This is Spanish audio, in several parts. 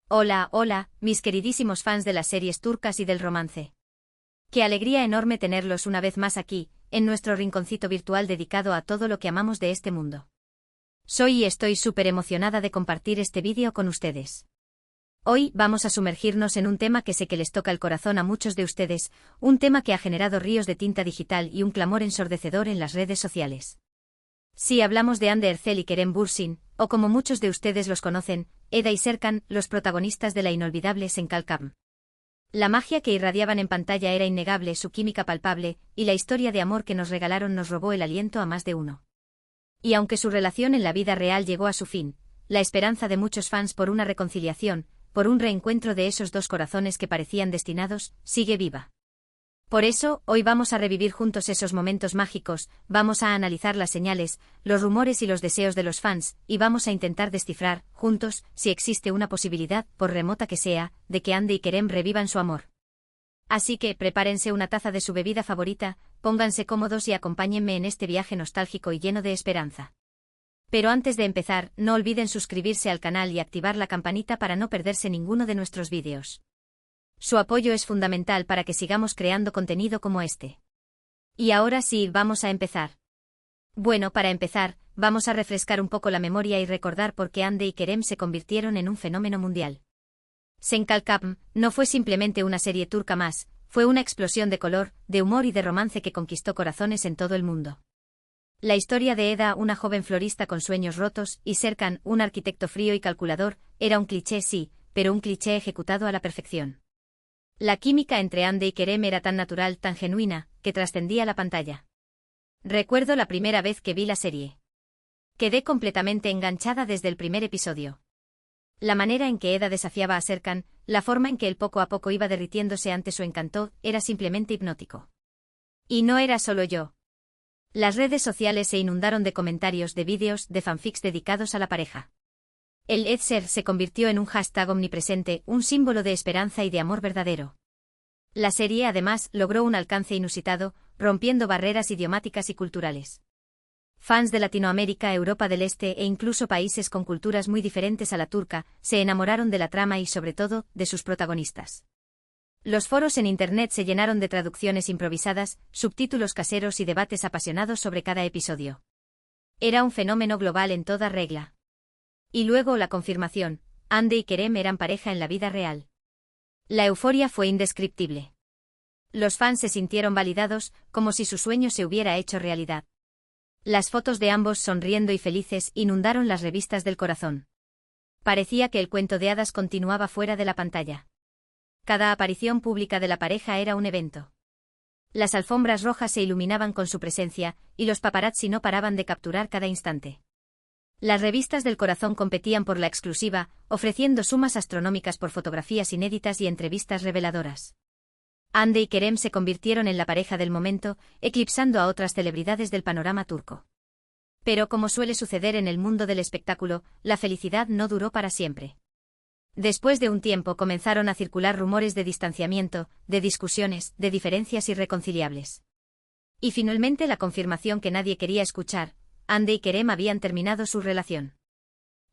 Hola, hola, mis queridísimos fans de las series turcas y del romance. Qué alegría enorme tenerlos una vez más aquí, en nuestro rinconcito virtual dedicado a todo lo que amamos de este mundo. Soy y estoy súper emocionada de compartir este vídeo con ustedes. Hoy vamos a sumergirnos en un tema que sé que les toca el corazón a muchos de ustedes, un tema que ha generado ríos de tinta digital y un clamor ensordecedor en las redes sociales. Si hablamos de Hande Erçel y Kerem Bürsin, o como muchos de ustedes los conocen, Eda y Serkan, los protagonistas de la inolvidable Senkalkam. La magia que irradiaban en pantalla era innegable, su química palpable, y la historia de amor que nos regalaron nos robó el aliento a más de uno. Y aunque su relación en la vida real llegó a su fin, la esperanza de muchos fans por una reconciliación, por un reencuentro de esos dos corazones que parecían destinados, sigue viva. Por eso, hoy vamos a revivir juntos esos momentos mágicos, vamos a analizar las señales, los rumores y los deseos de los fans, y vamos a intentar descifrar, juntos, si existe una posibilidad, por remota que sea, de que Hande y Kerem revivan su amor. Así que, prepárense una taza de su bebida favorita, pónganse cómodos y acompáñenme en este viaje nostálgico y lleno de esperanza. Pero antes de empezar, no olviden suscribirse al canal y activar la campanita para no perderse ninguno de nuestros vídeos. Su apoyo es fundamental para que sigamos creando contenido como este. Y ahora sí, vamos a empezar. Bueno, para empezar, vamos a refrescar un poco la memoria y recordar por qué Hande y Kerem se convirtieron en un fenómeno mundial. Senkalkam no fue simplemente una serie turca más, fue una explosión de color, de humor y de romance que conquistó corazones en todo el mundo. La historia de Eda, una joven florista con sueños rotos, y Serkan, un arquitecto frío y calculador, era un cliché sí, pero un cliché ejecutado a la perfección. La química entre Hande y Kerem era tan natural, tan genuina, que trascendía la pantalla. Recuerdo la primera vez que vi la serie. Quedé completamente enganchada desde el primer episodio. La manera en que Eda desafiaba a Serkan, la forma en que él poco a poco iba derritiéndose ante su encanto, era simplemente hipnótico. Y no era solo yo. Las redes sociales se inundaron de comentarios, de vídeos, de fanfics dedicados a la pareja. El Edser se convirtió en un hashtag omnipresente, un símbolo de esperanza y de amor verdadero. La serie además logró un alcance inusitado, rompiendo barreras idiomáticas y culturales. Fans de Latinoamérica, Europa del Este e incluso países con culturas muy diferentes a la turca, se enamoraron de la trama y sobre todo, de sus protagonistas. Los foros en Internet se llenaron de traducciones improvisadas, subtítulos caseros y debates apasionados sobre cada episodio. Era un fenómeno global en toda regla. Y luego la confirmación, Hande y Kerem eran pareja en la vida real. La euforia fue indescriptible. Los fans se sintieron validados, como si su sueño se hubiera hecho realidad. Las fotos de ambos sonriendo y felices inundaron las revistas del corazón. Parecía que el cuento de hadas continuaba fuera de la pantalla. Cada aparición pública de la pareja era un evento. Las alfombras rojas se iluminaban con su presencia, y los paparazzi no paraban de capturar cada instante. Las revistas del corazón competían por la exclusiva, ofreciendo sumas astronómicas por fotografías inéditas y entrevistas reveladoras. Hande y Kerem se convirtieron en la pareja del momento, eclipsando a otras celebridades del panorama turco. Pero como suele suceder en el mundo del espectáculo, la felicidad no duró para siempre. Después de un tiempo comenzaron a circular rumores de distanciamiento, de discusiones, de diferencias irreconciliables. Y finalmente la confirmación que nadie quería escuchar: Hande y Kerem habían terminado su relación.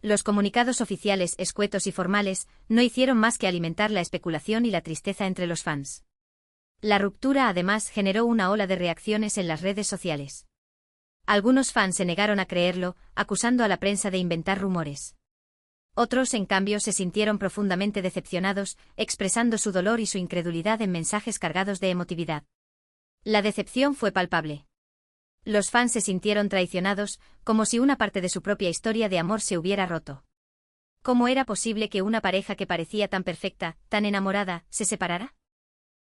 Los comunicados oficiales, escuetos y formales, no hicieron más que alimentar la especulación y la tristeza entre los fans. La ruptura además generó una ola de reacciones en las redes sociales. Algunos fans se negaron a creerlo, acusando a la prensa de inventar rumores. Otros, en cambio, se sintieron profundamente decepcionados, expresando su dolor y su incredulidad en mensajes cargados de emotividad. La decepción fue palpable. Los fans se sintieron traicionados, como si una parte de su propia historia de amor se hubiera roto. ¿Cómo era posible que una pareja que parecía tan perfecta, tan enamorada, se separara?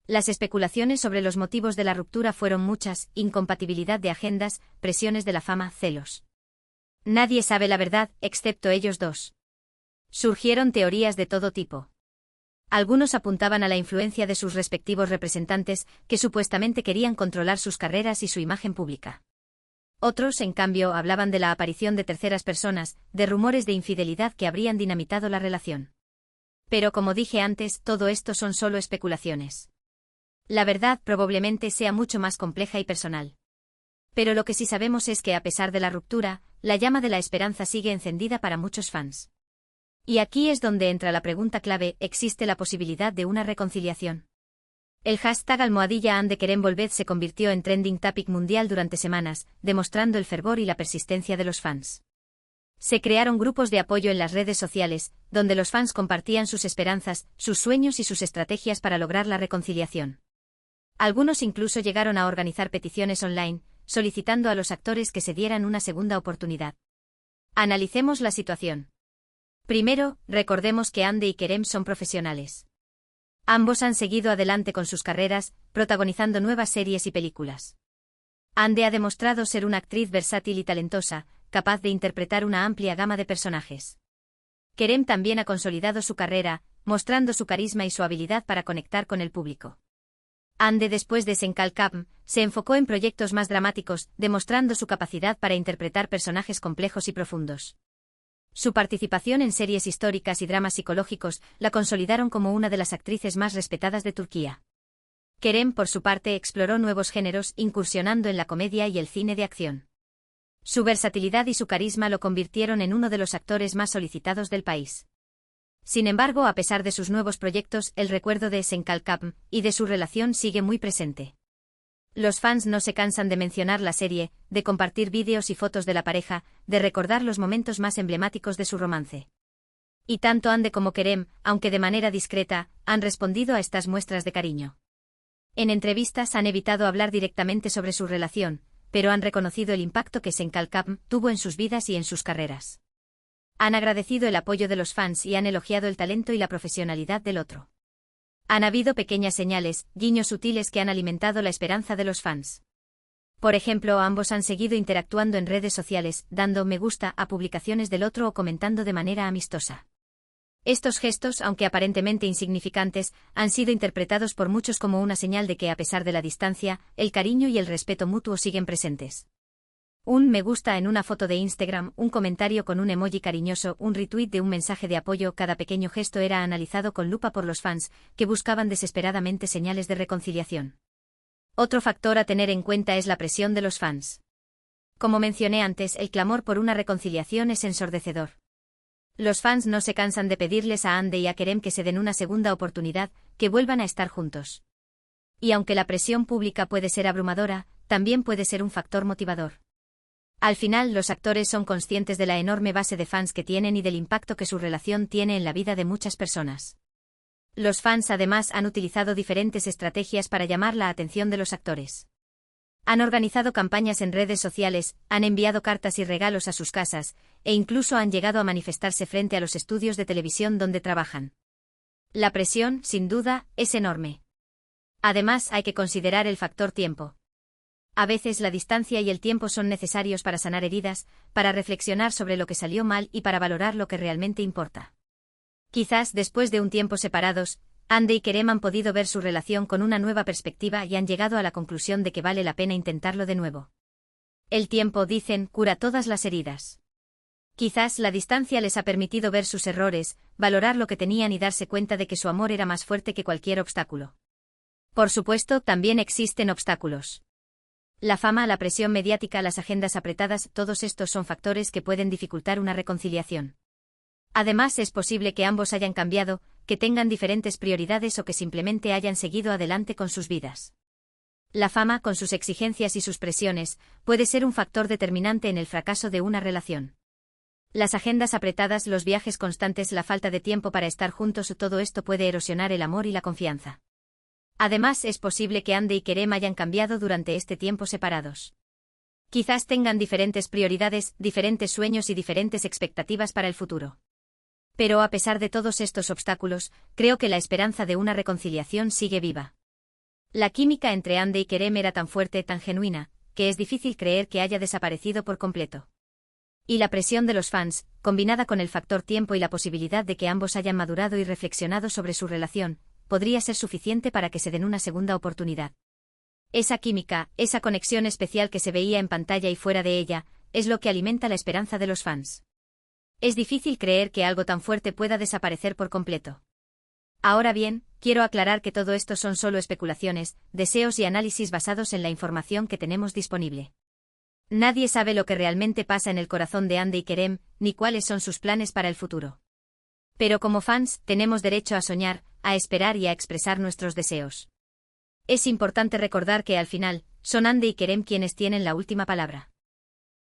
Las especulaciones sobre los motivos de la ruptura fueron muchas: incompatibilidad de agendas, presiones de la fama, celos. Nadie sabe la verdad, excepto ellos dos. Surgieron teorías de todo tipo. Algunos apuntaban a la influencia de sus respectivos representantes, que supuestamente querían controlar sus carreras y su imagen pública. Otros, en cambio, hablaban de la aparición de terceras personas, de rumores de infidelidad que habrían dinamitado la relación. Pero como dije antes, todo esto son solo especulaciones. La verdad probablemente sea mucho más compleja y personal. Pero lo que sí sabemos es que a pesar de la ruptura, la llama de la esperanza sigue encendida para muchos fans. Y aquí es donde entra la pregunta clave: ¿existe la posibilidad de una reconciliación? El hashtag #AndeKeremvolved se convirtió en trending topic mundial durante semanas, demostrando el fervor y la persistencia de los fans. Se crearon grupos de apoyo en las redes sociales, donde los fans compartían sus esperanzas, sus sueños y sus estrategias para lograr la reconciliación. Algunos incluso llegaron a organizar peticiones online, solicitando a los actores que se dieran una segunda oportunidad. Analicemos la situación. Primero, recordemos que Hande y Kerem son profesionales. Ambos han seguido adelante con sus carreras, protagonizando nuevas series y películas. Hande ha demostrado ser una actriz versátil y talentosa, capaz de interpretar una amplia gama de personajes. Kerem también ha consolidado su carrera, mostrando su carisma y su habilidad para conectar con el público. Hande, después de Senkalkam, se enfocó en proyectos más dramáticos, demostrando su capacidad para interpretar personajes complejos y profundos. Su participación en series históricas y dramas psicológicos la consolidaron como una de las actrices más respetadas de Turquía. Kerem, por su parte, exploró nuevos géneros, incursionando en la comedia y el cine de acción. Su versatilidad y su carisma lo convirtieron en uno de los actores más solicitados del país. Sin embargo, a pesar de sus nuevos proyectos, el recuerdo de Senkalkam y de su relación sigue muy presente. Los fans no se cansan de mencionar la serie, de compartir vídeos y fotos de la pareja, de recordar los momentos más emblemáticos de su romance. Y tanto Hande como Kerem, aunque de manera discreta, han respondido a estas muestras de cariño. En entrevistas han evitado hablar directamente sobre su relación, pero han reconocido el impacto que Senkalkam tuvo en sus vidas y en sus carreras. Han agradecido el apoyo de los fans y han elogiado el talento y la profesionalidad del otro. Han habido pequeñas señales, guiños sutiles que han alimentado la esperanza de los fans. Por ejemplo, ambos han seguido interactuando en redes sociales, dando me gusta a publicaciones del otro o comentando de manera amistosa. Estos gestos, aunque aparentemente insignificantes, han sido interpretados por muchos como una señal de que, a pesar de la distancia, el cariño y el respeto mutuo siguen presentes. Un me gusta en una foto de Instagram, un comentario con un emoji cariñoso, un retweet de un mensaje de apoyo, cada pequeño gesto era analizado con lupa por los fans, que buscaban desesperadamente señales de reconciliación. Otro factor a tener en cuenta es la presión de los fans. Como mencioné antes, el clamor por una reconciliación es ensordecedor. Los fans no se cansan de pedirles a Hande y a Kerem que se den una segunda oportunidad, que vuelvan a estar juntos. Y aunque la presión pública puede ser abrumadora, también puede ser un factor motivador. Al final, los actores son conscientes de la enorme base de fans que tienen y del impacto que su relación tiene en la vida de muchas personas. Los fans además han utilizado diferentes estrategias para llamar la atención de los actores. Han organizado campañas en redes sociales, han enviado cartas y regalos a sus casas, e incluso han llegado a manifestarse frente a los estudios de televisión donde trabajan. La presión, sin duda, es enorme. Además, hay que considerar el factor tiempo. A veces la distancia y el tiempo son necesarios para sanar heridas, para reflexionar sobre lo que salió mal y para valorar lo que realmente importa. Quizás después de un tiempo separados, Hande y Kerem han podido ver su relación con una nueva perspectiva y han llegado a la conclusión de que vale la pena intentarlo de nuevo. El tiempo, dicen, cura todas las heridas. Quizás la distancia les ha permitido ver sus errores, valorar lo que tenían y darse cuenta de que su amor era más fuerte que cualquier obstáculo. Por supuesto, también existen obstáculos. La fama, la presión mediática, las agendas apretadas, todos estos son factores que pueden dificultar una reconciliación. Además, es posible que ambos hayan cambiado, que tengan diferentes prioridades o que simplemente hayan seguido adelante con sus vidas. La fama, con sus exigencias y sus presiones, puede ser un factor determinante en el fracaso de una relación. Las agendas apretadas, los viajes constantes, la falta de tiempo para estar juntos, todo esto puede erosionar el amor y la confianza. Además, es posible que Hande y Kerem hayan cambiado durante este tiempo separados. Quizás tengan diferentes prioridades, diferentes sueños y diferentes expectativas para el futuro. Pero a pesar de todos estos obstáculos, creo que la esperanza de una reconciliación sigue viva. La química entre Hande y Kerem era tan fuerte, tan genuina, que es difícil creer que haya desaparecido por completo. Y la presión de los fans, combinada con el factor tiempo y la posibilidad de que ambos hayan madurado y reflexionado sobre su relación, podría ser suficiente para que se den una segunda oportunidad. Esa química, esa conexión especial que se veía en pantalla y fuera de ella, es lo que alimenta la esperanza de los fans. Es difícil creer que algo tan fuerte pueda desaparecer por completo. Ahora bien, quiero aclarar que todo esto son solo especulaciones, deseos y análisis basados en la información que tenemos disponible. Nadie sabe lo que realmente pasa en el corazón de Hande y Kerem, ni cuáles son sus planes para el futuro. Pero como fans, tenemos derecho a soñar, a esperar y a expresar nuestros deseos. Es importante recordar que al final, son Ande y Kerem quienes tienen la última palabra.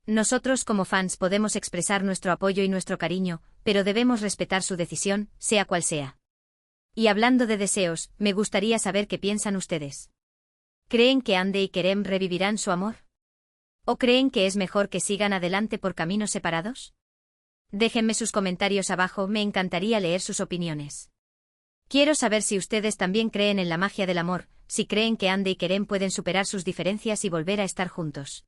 Nosotros como fans podemos expresar nuestro apoyo y nuestro cariño, pero debemos respetar su decisión, sea cual sea. Y hablando de deseos, me gustaría saber qué piensan ustedes. ¿Creen que Ande y Kerem revivirán su amor? ¿O creen que es mejor que sigan adelante por caminos separados? Déjenme sus comentarios abajo, me encantaría leer sus opiniones. Quiero saber si ustedes también creen en la magia del amor, si creen que Ande y Kerem pueden superar sus diferencias y volver a estar juntos.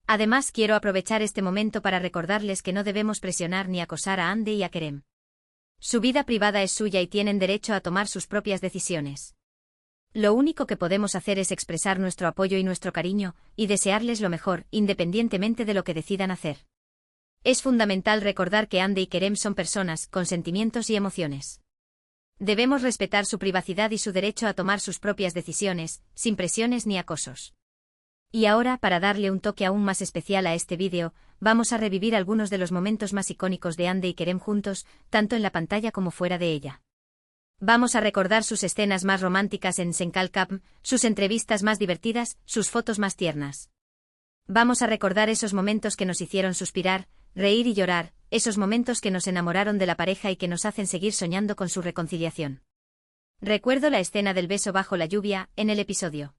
Además, quiero aprovechar este momento para recordarles que no debemos presionar ni acosar a Ande y a Kerem. Su vida privada es suya y tienen derecho a tomar sus propias decisiones. Lo único que podemos hacer es expresar nuestro apoyo y nuestro cariño, y desearles lo mejor, independientemente de lo que decidan hacer. Es fundamental recordar que Ande y Kerem son personas, con sentimientos y emociones. Debemos respetar su privacidad y su derecho a tomar sus propias decisiones, sin presiones ni acosos. Y ahora, para darle un toque aún más especial a este vídeo, vamos a revivir algunos de los momentos más icónicos de Ande y Kerem juntos, tanto en la pantalla como fuera de ella. Vamos a recordar sus escenas más románticas en Senkalkam, sus entrevistas más divertidas, sus fotos más tiernas. Vamos a recordar esos momentos que nos hicieron suspirar, reír y llorar, esos momentos que nos enamoraron de la pareja y que nos hacen seguir soñando con su reconciliación. Recuerdo la escena del beso bajo la lluvia, en el episodio.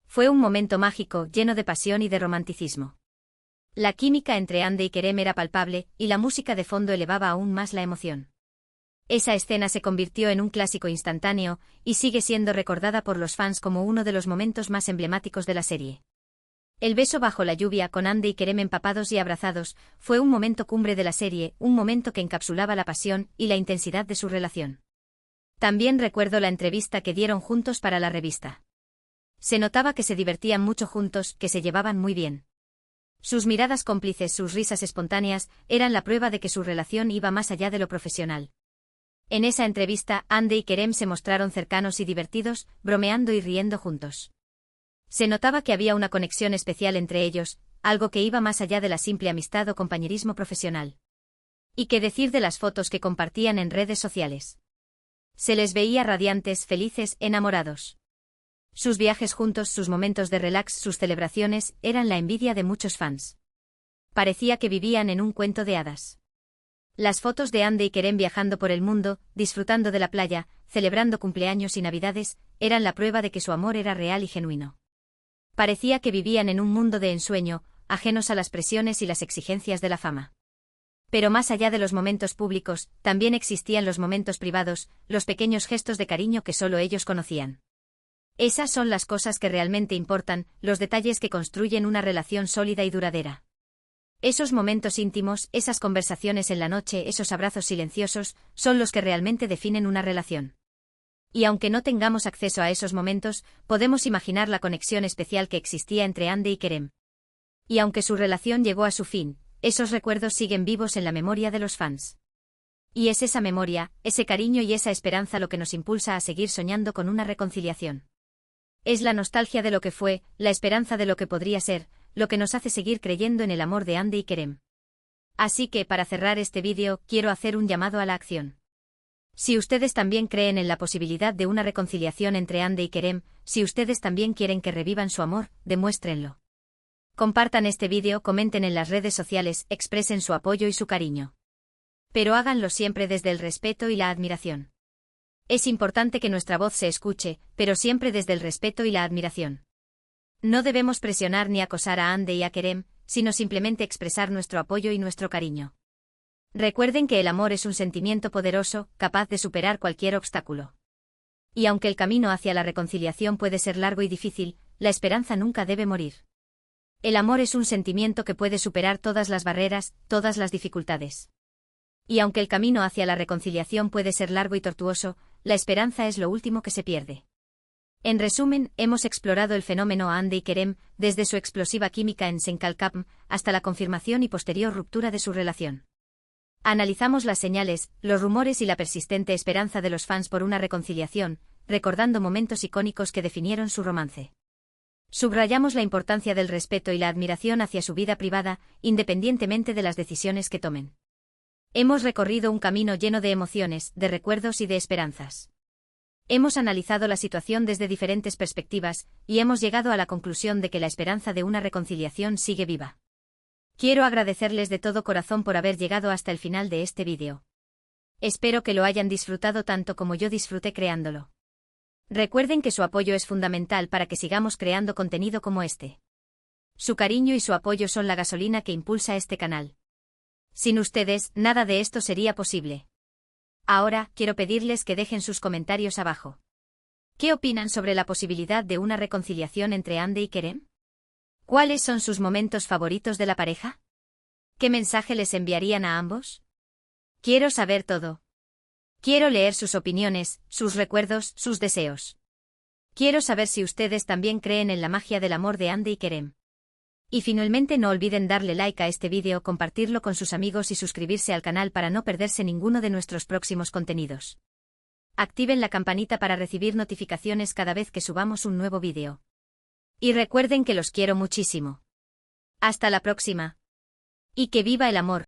Fue un momento mágico, lleno de pasión y de romanticismo. La química entre Ande y Kerem era palpable, y la música de fondo elevaba aún más la emoción. Esa escena se convirtió en un clásico instantáneo, y sigue siendo recordada por los fans como uno de los momentos más emblemáticos de la serie. El beso bajo la lluvia con Ande y Kerem empapados y abrazados, fue un momento cumbre de la serie, un momento que encapsulaba la pasión y la intensidad de su relación. También recuerdo la entrevista que dieron juntos para la revista. Se notaba que se divertían mucho juntos, que se llevaban muy bien. Sus miradas cómplices, sus risas espontáneas, eran la prueba de que su relación iba más allá de lo profesional. En esa entrevista, Ande y Kerem se mostraron cercanos y divertidos, bromeando y riendo juntos. Se notaba que había una conexión especial entre ellos, algo que iba más allá de la simple amistad o compañerismo profesional. ¿Y qué decir de las fotos que compartían en redes sociales? Se les veía radiantes, felices, enamorados. Sus viajes juntos, sus momentos de relax, sus celebraciones, eran la envidia de muchos fans. Parecía que vivían en un cuento de hadas. Las fotos de Ande y Kerem viajando por el mundo, disfrutando de la playa, celebrando cumpleaños y navidades, eran la prueba de que su amor era real y genuino. Parecía que vivían en un mundo de ensueño, ajenos a las presiones y las exigencias de la fama. Pero más allá de los momentos públicos, también existían los momentos privados, los pequeños gestos de cariño que solo ellos conocían. Esas son las cosas que realmente importan, los detalles que construyen una relación sólida y duradera. Esos momentos íntimos, esas conversaciones en la noche, esos abrazos silenciosos, son los que realmente definen una relación. Y aunque no tengamos acceso a esos momentos, podemos imaginar la conexión especial que existía entre Ande y Kerem. Y aunque su relación llegó a su fin, esos recuerdos siguen vivos en la memoria de los fans. Y es esa memoria, ese cariño y esa esperanza lo que nos impulsa a seguir soñando con una reconciliación. Es la nostalgia de lo que fue, la esperanza de lo que podría ser, lo que nos hace seguir creyendo en el amor de Ande y Kerem. Así que, para cerrar este vídeo, quiero hacer un llamado a la acción. Si ustedes también creen en la posibilidad de una reconciliación entre Ande y Kerem, si ustedes también quieren que revivan su amor, demuéstrenlo. Compartan este vídeo, comenten en las redes sociales, expresen su apoyo y su cariño. Pero háganlo siempre desde el respeto y la admiración. Es importante que nuestra voz se escuche, pero siempre desde el respeto y la admiración. No debemos presionar ni acosar a Ande y a Kerem, sino simplemente expresar nuestro apoyo y nuestro cariño. Recuerden que el amor es un sentimiento poderoso, capaz de superar cualquier obstáculo. Y aunque el camino hacia la reconciliación puede ser largo y difícil, la esperanza nunca debe morir. El amor es un sentimiento que puede superar todas las barreras, todas las dificultades. Y aunque el camino hacia la reconciliación puede ser largo y tortuoso, la esperanza es lo último que se pierde. En resumen, hemos explorado el fenómeno Ande y Kerem, desde su explosiva química en Senkalkam, hasta la confirmación y posterior ruptura de su relación. Analizamos las señales, los rumores y la persistente esperanza de los fans por una reconciliación, recordando momentos icónicos que definieron su romance. Subrayamos la importancia del respeto y la admiración hacia su vida privada, independientemente de las decisiones que tomen. Hemos recorrido un camino lleno de emociones, de recuerdos y de esperanzas. Hemos analizado la situación desde diferentes perspectivas, y hemos llegado a la conclusión de que la esperanza de una reconciliación sigue viva. Quiero agradecerles de todo corazón por haber llegado hasta el final de este vídeo. Espero que lo hayan disfrutado tanto como yo disfruté creándolo. Recuerden que su apoyo es fundamental para que sigamos creando contenido como este. Su cariño y su apoyo son la gasolina que impulsa este canal. Sin ustedes, nada de esto sería posible. Ahora, quiero pedirles que dejen sus comentarios abajo. ¿Qué opinan sobre la posibilidad de una reconciliación entre Andy y Kerem? ¿Cuáles son sus momentos favoritos de la pareja? ¿Qué mensaje les enviarían a ambos? Quiero saber todo. Quiero leer sus opiniones, sus recuerdos, sus deseos. Quiero saber si ustedes también creen en la magia del amor de Andy y Kerem. Y finalmente no olviden darle like a este vídeo, compartirlo con sus amigos y suscribirse al canal para no perderse ninguno de nuestros próximos contenidos. Activen la campanita para recibir notificaciones cada vez que subamos un nuevo vídeo. Y recuerden que los quiero muchísimo. Hasta la próxima. Y que viva el amor.